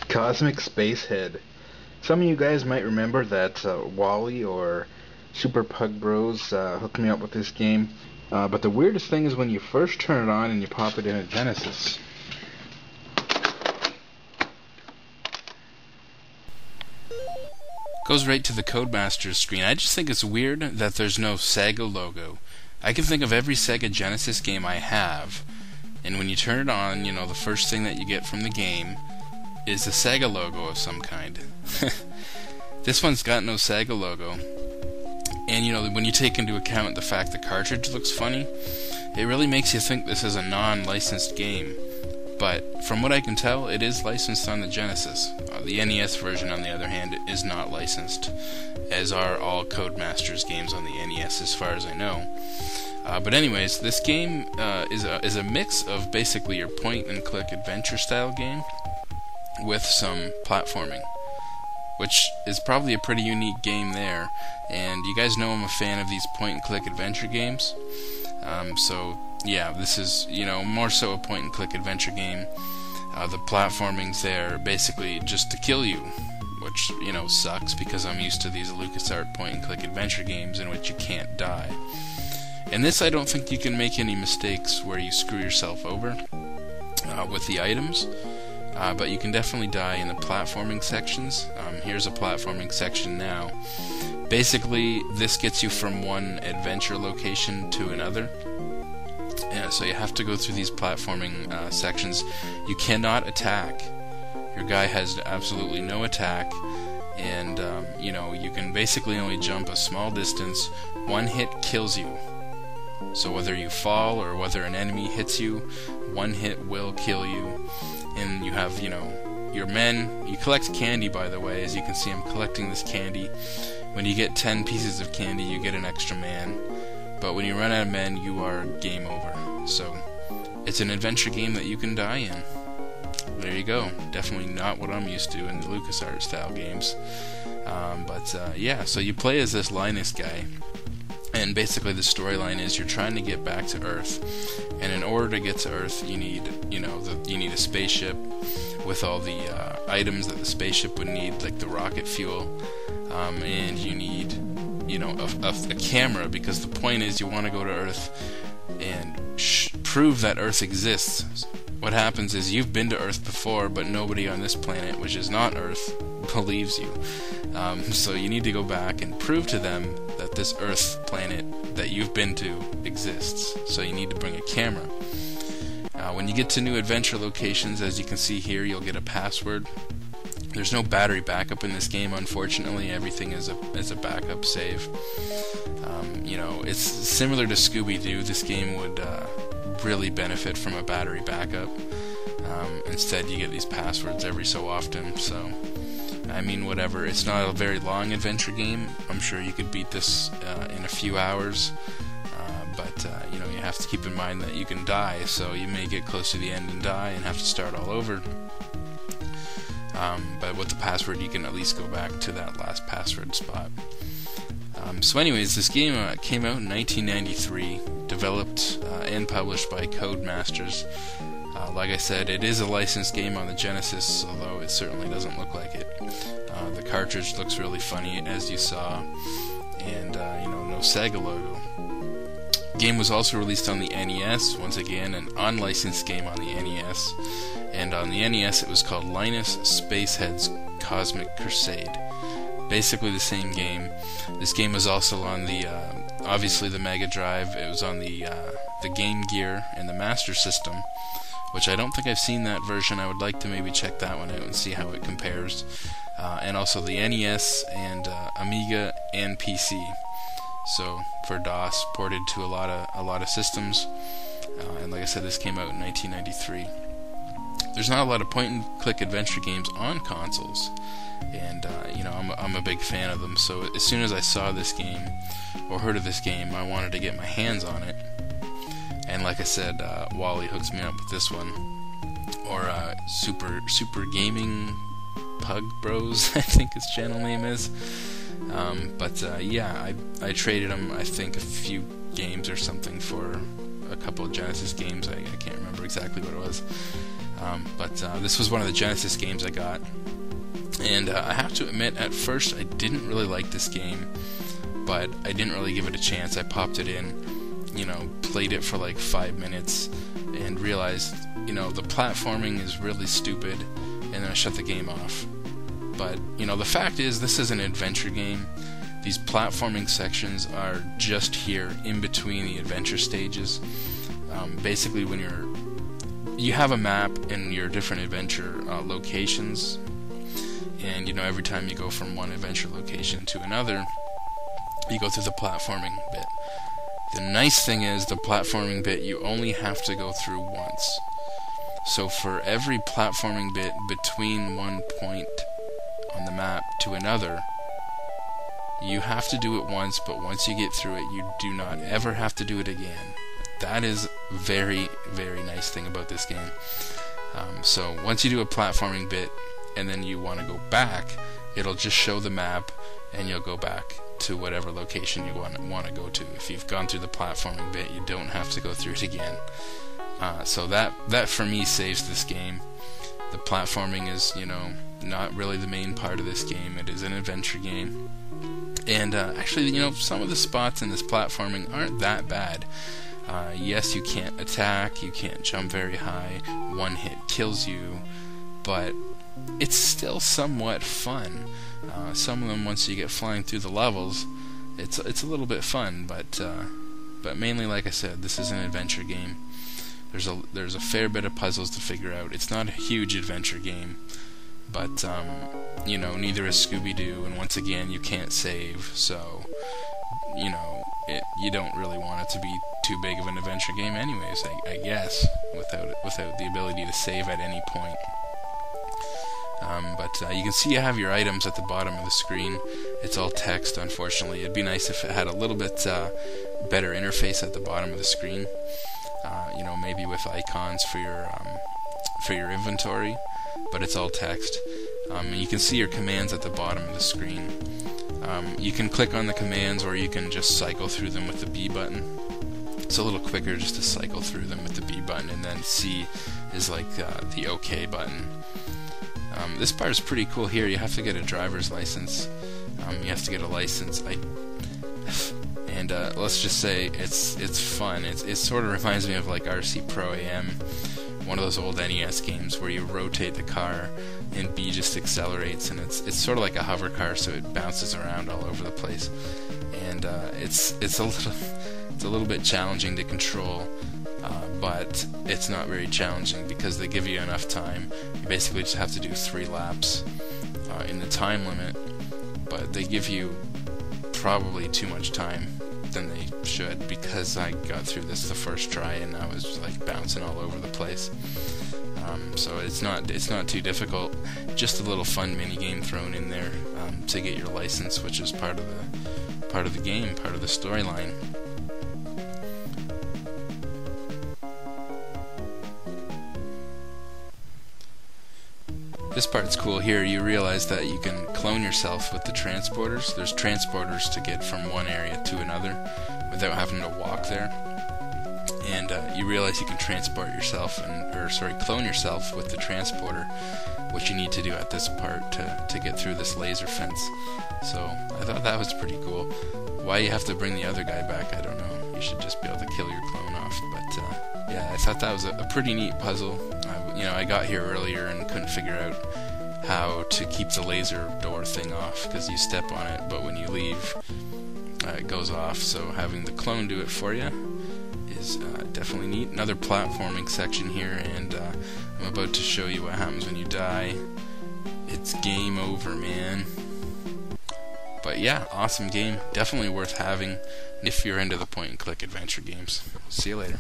Cosmic Spacehead. Some of you guys might remember that Wally or Super Pug Bros hooked me up with this game. But the weirdest thing is when you first turn it on and you pop it in a Genesis. Goes right to the Codemasters screen. I just think it's weird that there's no Sega logo. I can think of every Sega Genesis game I have, and when you turn it on, you know, the first thing that you get from the game is the Sega logo of some kind. This one's got no Sega logo. And you know, when you take into account the fact the cartridge looks funny, it really makes you think this is a non-licensed game. But from what I can tell, it is licensed on the Genesis. The NES version, on the other hand, is not licensed, as are all Codemasters games on the NES, as far as I know. But anyways, this game is a mix of basically your point-and-click adventure-style game with some platforming, which is probably a pretty unique game there. And you guys know I'm a fan of these point-and-click adventure games. So yeah, this is, you know, more so a point-and-click adventure game. The platforming's there basically just to kill you, which, you know, sucks because I'm used to these LucasArts point-and-click adventure games in which you can't die. In this, I don't think you can make any mistakes where you screw yourself over with the items. But you can definitely die in the platforming sections. Here's a platforming section now. Basically, this gets you from one adventure location to another. So you have to go through these platforming sections. You cannot attack. Your guy has absolutely no attack. And, you know, you can basically only jump a small distance. One hit kills you. So whether you fall or whether an enemy hits you, one hit will kill you. And you have, you know, your men. You collect candy, by the way. As you can see, I'm collecting this candy. When you get 10 pieces of candy, you get an extra man. But when you run out of men, you are game over. So it's an adventure game that you can die in. There you go. Definitely not what I'm used to in the LucasArts style games. Yeah, so you play as this Linus guy. And basically the storyline is you're trying to get back to Earth, and in order to get to Earth, you need, you know, you need a spaceship with all the items that the spaceship would need, like the rocket fuel, and you need, you know, a camera, because the point is you want to go to Earth and prove that Earth exists. What happens is you've been to Earth before, but nobody on this planet, which is not Earth, believes you. So you need to go back and prove to them that this Earth planet that you've been to exists. So you need to bring a camera. When you get to new adventure locations, as you can see here, you'll get a password. There's no battery backup in this game, unfortunately. Everything is a backup save. You know, it's similar to Scooby-Doo. This game would really benefit from a battery backup. Instead, you get these passwords every so often. So, I mean, whatever. It's not a very long adventure game. I'm sure you could beat this in a few hours. But you know, you have to keep in mind that you can die. So you may get close to the end and die and have to start all over. But with the password, you can at least go back to that last password spot. So anyways, this game came out in 1993, developed and published by Codemasters. Like I said, it is a licensed game on the Genesis, although it certainly doesn't look like it. The cartridge looks really funny, as you saw, and you know, no Sega logo. The game was also released on the NES, once again an unlicensed game on the NES, and on the NES it was called Linus Spacehead's Cosmic Crusade. Basically the same game. This game was also on the, obviously the Mega Drive. It was on the Game Gear and the Master System, which I don't think I've seen that version. I would like to maybe check that one out and see how it compares. And also the NES and Amiga and PC. So for DOS, ported to a lot of systems. And like I said, this came out in 1993. There's not a lot of point-and-click adventure games on consoles, and you know, I'm a big fan of them. So as soon as I saw this game or heard of this game, I wanted to get my hands on it. And like I said, Wally hooks me up with this one. or Super Gaming Pug Bros, I think his channel name is. Yeah, I traded him, I think, a few games or something for a couple of Genesis games. I can't remember exactly what it was. This was one of the Genesis games I got. And I have to admit, at first I didn't really like this game, but I didn't really give it a chance. I popped it in, played it for like 5 minutes, and realized, the platforming is really stupid, and then I shut the game off. But, the fact is, this is an adventure game. These platforming sections are just here in between the adventure stages. Basically, when you have a map and your different adventure locations, and every time you go from one adventure location to another, you go through the platforming bit. The nice thing is, the platforming bit you only have to go through once. So for every platforming bit between one point on the map to another, you have to do it once, but once you get through it, you do not ever have to do it again. That is a very, very nice thing about this game. So once you do a platforming bit and then you want to go back, it'll just show the map and you'll go back to whatever location you want to go to. If you've gone through the platforming bit, you don't have to go through it again. So that for me saves this game. The platforming is, not really the main part of this game. It is an adventure game. And actually, some of the spots in this platforming aren't that bad. Yes, you can't attack, you can't jump very high, one hit kills you, but it's still somewhat fun. Some of them, once you get flying through the levels, it's a little bit fun, but mainly, like I said, this is an adventure game. There's a fair bit of puzzles to figure out. It's not a huge adventure game, but neither is Scooby-Doo, and once again, you can't save, so you don't really want it to be too big of an adventure game anyways, I guess, without the ability to save at any point. You can see you have your items at the bottom of the screen. It's all text, unfortunately. It'd be nice if it had a little bit better interface at the bottom of the screen. Maybe with icons for your inventory, but it's all text. You can see your commands at the bottom of the screen. You can click on the commands, or you can just cycle through them with the B button. It's a little quicker just to cycle through them with the B button, and then C is like the OK button. This part is pretty cool here. You have to get a driver's license. You have to get a license. And let's just say it's fun. It sort of reminds me of like RC Pro AM, one of those old NES games where you rotate the car and B just accelerates, and it's sort of like a hover car, so it bounces around all over the place. And it's a little bit challenging to control, but it's not very challenging because they give you enough time. You basically just have to do 3 laps in the time limit, but they give you probably too much time than they should, because I got through this the first try and I was like bouncing all over the place. So it's not too difficult. Just a little fun mini game thrown in there to get your license, which is part of the game, part of the storyline. This part's cool here. You realize that you can clone yourself with the transporters. There's transporters to get from one area to another without having to walk there. And you realize you can transport yourself, clone yourself with the transporter, which you need to do at this part to get through this laser fence. So I thought that was pretty cool. Why you have to bring the other guy back, I don't know. You should just be able to kill your clone off. But yeah, I thought that was a pretty neat puzzle. I got here earlier and couldn't figure out how to keep the laser door thing off, because you step on it, but when you leave, it goes off. So having the clone do it for you is definitely neat. Another platforming section here, and I'm about to show you what happens when you die. It's game over, man. But yeah, awesome game. Definitely worth having if you're into the point-and-click adventure games. See you later.